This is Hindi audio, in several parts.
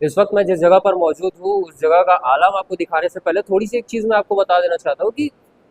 इस वक्त मैं जिस जगह पर मौजूद हूँ उस जगह का आलम आपको दिखाने से पहले थोड़ी सी एक चीज़ मैं आपको बता देना चाहता हूँ कि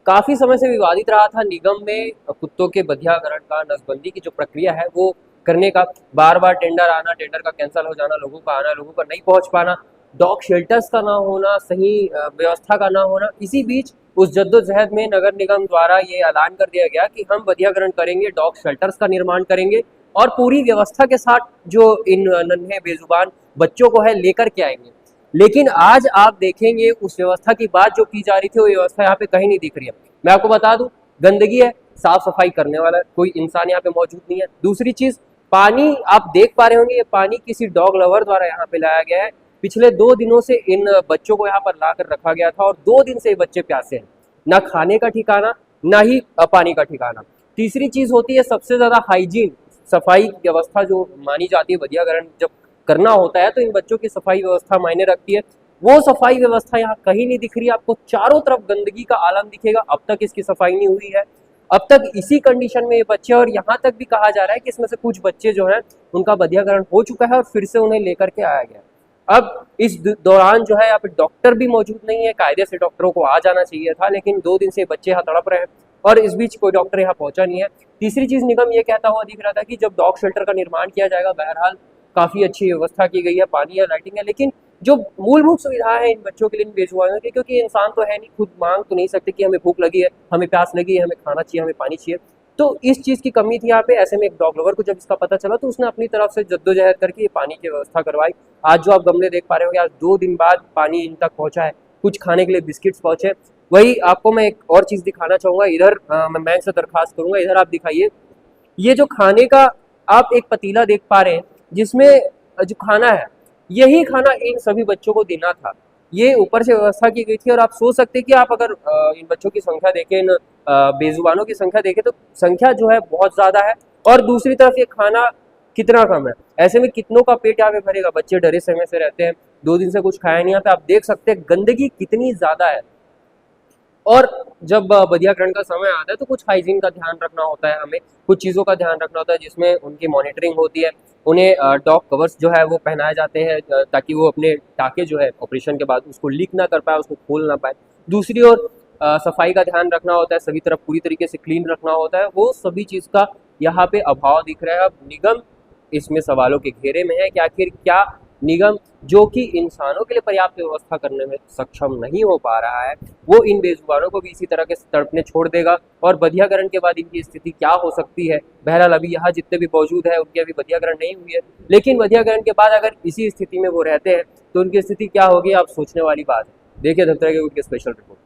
काफ़ी समय से विवादित रहा था निगम में कुत्तों के बधियाकरण का, नसबंदी की जो प्रक्रिया है वो करने का। बार बार टेंडर आना, टेंडर का कैंसिल हो जाना, लोगों का आना, लोगों का नहीं पहुंच पाना, डॉग शेल्टर्स का ना होना, सही व्यवस्था का ना होना। इसी बीच उस जद्दोजहद में नगर निगम द्वारा ये ऐलान कर दिया गया कि हम बधियाकरण करेंगे, डॉग शेल्टर्स का निर्माण करेंगे और पूरी व्यवस्था के साथ जो इन नन्हे बेजुबान बच्चों को है लेकर के आएंगे। लेकिन आज आप देखेंगे उस व्यवस्था की बात जो की जा रही थी वो व्यवस्था यहाँ पे कहीं नहीं दिख रही है। मैं आपको बता दूं, गंदगी है, साफ सफाई करने वाला कोई इंसान यहाँ पे मौजूद नहीं है। दूसरी चीज, पानी आप देख पा रहे होंगे, ये पानी किसी डॉग लवर द्वारा यहाँ पे लाया गया है। पिछले 2 दिनों से इन बच्चों को यहाँ पर लाकर रखा गया था और 2 दिन से ये बच्चे प्यासे हैं, ना खाने का ठिकाना, ना ही पानी का ठिकाना। तीसरी चीज होती है सबसे ज्यादा हाइजीन, सफाई व्यवस्था जो मानी जाती है। बधियाकरण जब करना होता है तो इन बच्चों की सफाई व्यवस्था मायने रखती है। वो सफाई व्यवस्था यहाँ कहीं नहीं दिख रही है। आपको चारों तरफ गंदगी का आलम दिखेगा। अब तक इसकी सफाई नहीं हुई है, अब तक इसी कंडीशन में ये बच्चे, और यहाँ तक भी कहा जा रहा है कि इसमें से कुछ बच्चे जो हैं उनका बधियाकरण हो चुका है और फिर से उन्हें लेकर के आया गया। अब इस दौरान जो है यहाँ पे डॉक्टर भी मौजूद नहीं है। कायदे से डॉक्टरों को आ जाना चाहिए था, लेकिन 2 दिन से बच्चे यहाँ तड़प रहे हैं और इस बीच कोई डॉक्टर यहाँ पहुंचा नहीं है। तीसरी चीज, निगम ये कहता हुआ दिख रहा था कि जब डॉग शेल्टर का निर्माण किया जाएगा, बहरहाल काफी अच्छी व्यवस्था की गई है, पानी है, लाइटिंग है, लेकिन जो मूलभूत सुविधा है इन बच्चों के लिए, इन बेजुबानों की, क्योंकि इंसान तो है नहीं, खुद मांग तो नहीं सकते कि हमें भूख लगी है, हमें प्यास लगी है, हमें खाना चाहिए, हमें पानी चाहिए। तो इस चीज की कमी थी यहाँ पे। ऐसे में एक डॉग लवर को जब इसका पता चला तो उसने अपनी तरफ से जद्दोजहद करके ये पानी की व्यवस्था करवाई। आज जो आप गमले देख पा रहे हो, आज 2 दिन बाद पानी इन तक पहुंचा है, कुछ खाने के लिए बिस्किट्स पहुंचे। वही आपको मैं एक और चीज दिखाना चाहूंगा। इधर मैं से दरखास्त करूंगा, इधर आप दिखाइए। ये जो खाने का आप एक पतीला देख पा रहे हैं जिसमें जो खाना है, यही खाना इन सभी बच्चों को देना था। ये ऊपर से व्यवस्था की गई थी और आप सोच सकते हैं कि आप अगर इन बच्चों की संख्या देखें, इन बेजुबानों की संख्या देखें तो संख्या जो है बहुत ज्यादा है और दूसरी तरफ ये खाना कितना कम है। ऐसे में कितनों का पेट यहाँ पे भरेगा। बच्चे डरे समय से रहते हैं, 2 दिन से कुछ खाया नहीं। यहाँ पे आप देख सकते हैं गंदगी कितनी ज्यादा है। और जब बधियाकरण का समय आता है तो कुछ हाइजीन का ध्यान रखना होता है, हमें कुछ चीज़ों का ध्यान रखना होता है जिसमें उनकी मॉनिटरिंग होती है। उन्हें डॉग कवर्स जो है वो पहनाए जाते हैं ताकि वो अपने टाके जो है ऑपरेशन के बाद उसको लीक ना कर पाए, उसको खोल ना पाए। दूसरी ओर सफाई का ध्यान रखना होता है, सभी तरफ पूरी तरीके से क्लीन रखना होता है। वो सभी चीज़ का यहाँ पे अभाव दिख रहा है। अब निगम इसमें सवालों के घेरे में है कि आखिर क्या निगम, जो कि इंसानों के लिए पर्याप्त व्यवस्था करने में सक्षम नहीं हो पा रहा है, वो इन बेजुबानों को भी इसी तरह के तड़पने छोड़ देगा और बधियाकरण के बाद इनकी स्थिति क्या हो सकती है। बहरहाल अभी यहाँ जितने भी मौजूद है उनकी अभी बधियाकरण नहीं हुई है, लेकिन बधियाकरण के बाद अगर इसी स्थिति में वो रहते हैं तो उनकी स्थिति क्या होगी, आप सोचने वाली बात है। देखिए धनतेरस के उनके special report.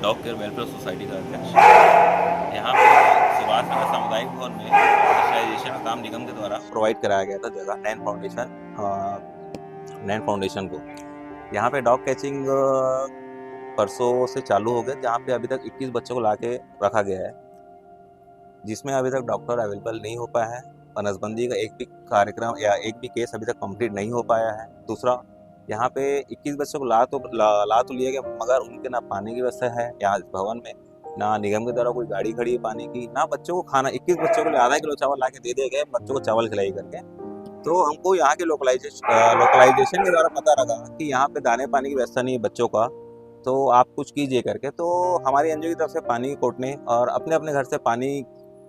Dog care welfare society का अध्यक्ष। यहाँ पे सुभाष नगर सामुदायिक भवन में स्टरलाइजेशन का काम निगम के द्वारा प्रोवाइड कराया गया था जगह नैन फाउंडेशन को। यहाँ पे डॉग कैचिंग परसों से चालू हो गया, जहाँ पे अभी तक 21 बच्चों को लाके रखा गया है, जिसमें अभी तक डॉक्टर अवेलेबल नहीं हो पाया है और नसबंदी का एक भी कार्यक्रम या एक भी केस अभी तक कंप्लीट नहीं हो पाया है। दूसरा, यहाँ पे 21 बच्चों को ला तो लिया गया, मगर उनके ना पानी की व्यवस्था है यहाँ इस भवन में, ना निगम की द्वारा कोई गाड़ी खड़ी है पानी की, ना बच्चों को खाना। 21 बच्चों को आधा किलो चावल ला के दे दिए गए, बच्चों को चावल खिलाई करके। तो हमको यहाँ के लोकलाइजेशन के द्वारा पता लगा कि यहाँ पे दाने पानी की व्यवस्था नहीं है बच्चों का, तो आप कुछ कीजिए करके। तो हमारी एनजीओ की तरफ से पानी की कोटने और अपने अपने घर से पानी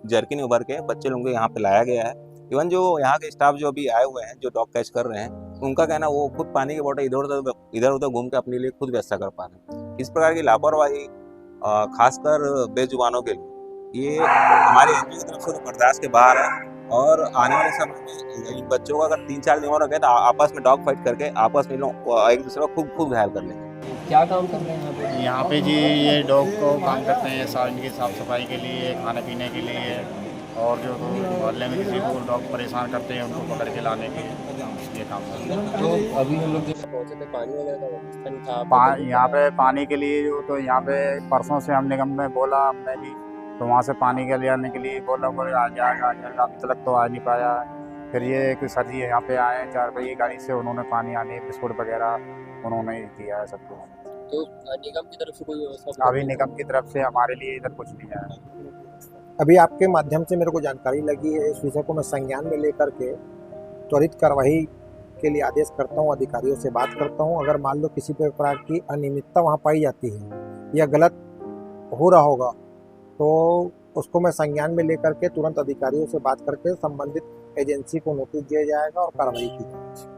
जर्किन उभर के बच्चे लोगों को यहाँ पे लाया गया है। इवन जो यहाँ के स्टाफ जो अभी आए हुए हैं, जो डॉग कैच कर रहे हैं, उनका कहना वो खुद पानी की बोतल इधर उधर घूम के अपने लिए खुद व्यवस्था कर पा रहे हैं। इस प्रकार की लापरवाही खासकर बेजुबानों के लिए ये हमारी एनजीओ की तरफ से तो बर्दाश्त के बाहर है। और आने वाले समय में इन बच्चों को अगर 3-4 दिन और रखे तो आपस में डॉग फाइट करके आपस में एक दूसरे को खूब घायल कर लेंगे। क्या काम कर रहे हैं यहाँ पे? यहाँ पे जी ये डॉग को काम करते हैं, इनकी साफ़ सफाई के लिए, खाने पीने के लिए, और जो मोहल्ले में किसी को डॉग परेशान करते हैं उनको पकड़ के लाने के ये काम करते हैं। तो अभी हम लोग जब पहुँचे थे पानी वगैरह का व्यवस्था नहीं था यहाँ पे पानी के लिए जो, तो यहाँ पे परसों से हम निगम में बोला हमने भी, तो वहाँ से पानी के ले आने के लिए बोला आ जाएगा अभी तक तो आ नहीं पाया। फिर ये कि सर जी यहाँ पे आए 4 पहिए गाड़ी से, उन्होंने पानी आने बिस्कुट वगैरह उन्होंने दिया है सब कुछ। तो निगम की तरफ से कोई व्यवस्था? अभी निगम की तरफ से हमारे लिए इधर कुछ नहीं आया। अभी आपके माध्यम से मेरे को जानकारी लगी है, इस विषय को मैं संज्ञान में लेकर के त्वरित कार्रवाई के लिए आदेश करता हूँ, अधिकारियों से बात करता हूँ। अगर मान लो किसी प्रकार की अनियमितता वहाँ पाई जाती है या गलत हो रहा होगा तो उसको मैं संज्ञान में लेकर के तुरंत अधिकारियों से बात करके संबंधित एजेंसी को नोटिस दिया जाएगा और कार्रवाई की जाएगी।